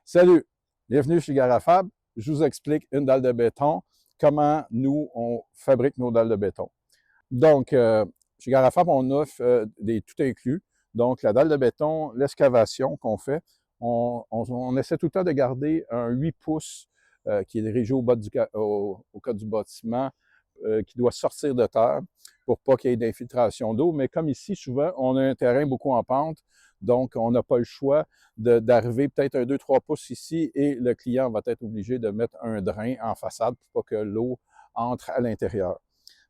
Salut, bienvenue chez Garafab. Je vous explique une dalle de béton, comment nous, on fabrique nos dalles de béton. Donc, chez Garafab, on offre des tout inclus. Donc, la dalle de béton, l'excavation qu'on fait, on essaie tout le temps de garder un 8 pouces qui est dirigé au bas au cas du bâtiment, qui doit sortir de terre pour pas qu'il y ait d'infiltration d'eau. Mais comme ici, souvent, on a un terrain beaucoup en pente, donc on n'a pas le choix d'arriver peut-être un 2-3 pouces ici et le client va être obligé de mettre un drain en façade pour pas que l'eau entre à l'intérieur.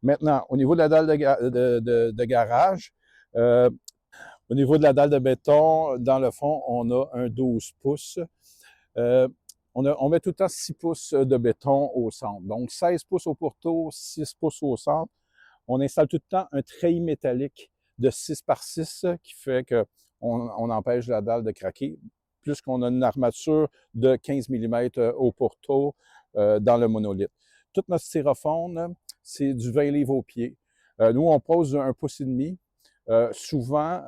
Maintenant, au niveau de la dalle de garage, au niveau de la dalle de béton, dans le fond, on a un 12 pouces. Euh, on met tout le temps 6 pouces de béton au centre. Donc, 16 pouces au pourtour, 6 pouces au centre. On installe tout le temps un treillis métallique de 6 par 6 qui fait qu'on empêche la dalle de craquer, plus qu'on a une armature de 15 mm au pourtour dans le monolithe. Toute notre styrofoam, c'est du 20 livres au pied. Nous, on pose un pouce et demi. Souvent,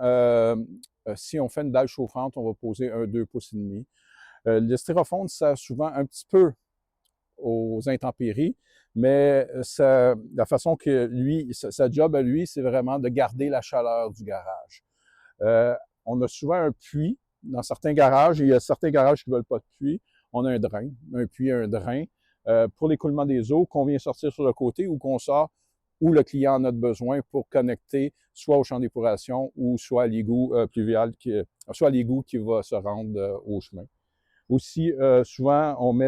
si on fait une dalle chauffante, on va poser un 2 pouces et demi. Le styrofoam sert souvent un petit peu aux intempéries, mais la façon que lui, sa job à lui, c'est vraiment de garder la chaleur du garage. On a souvent un puits dans certains garages, et il y a certains garages qui ne veulent pas de puits. On a un puits, un drain pour l'écoulement des eaux qu'on vient sortir sur le côté ou qu'on sort où le client en a besoin pour connecter soit au champ d'épuration ou soit à l'égout pluvial, soit à l'égout qui va se rendre au chemin. Aussi, souvent, on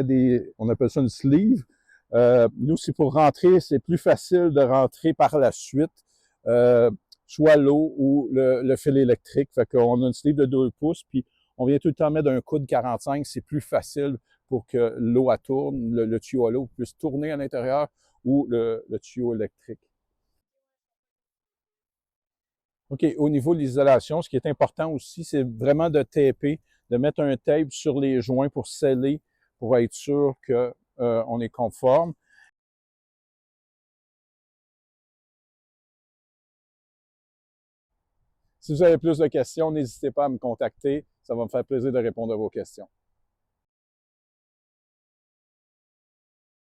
appelle ça une sleeve. Nous, c'est pour rentrer, c'est plus facile de rentrer par la suite, soit l'eau ou le fil électrique. Fait qu'on a une sleeve de 2 pouces, puis on vient tout le temps mettre un coude 45, c'est plus facile pour que l'eau tourne, le tuyau à l'eau puisse tourner à l'intérieur ou le tuyau électrique. OK, au niveau de l'isolation, ce qui est important aussi, c'est vraiment de taper, de mettre un tape sur les joints pour sceller, pour être sûr qu'on est conforme. Si vous avez plus de questions, n'hésitez pas à me contacter. Ça va me faire plaisir de répondre à vos questions.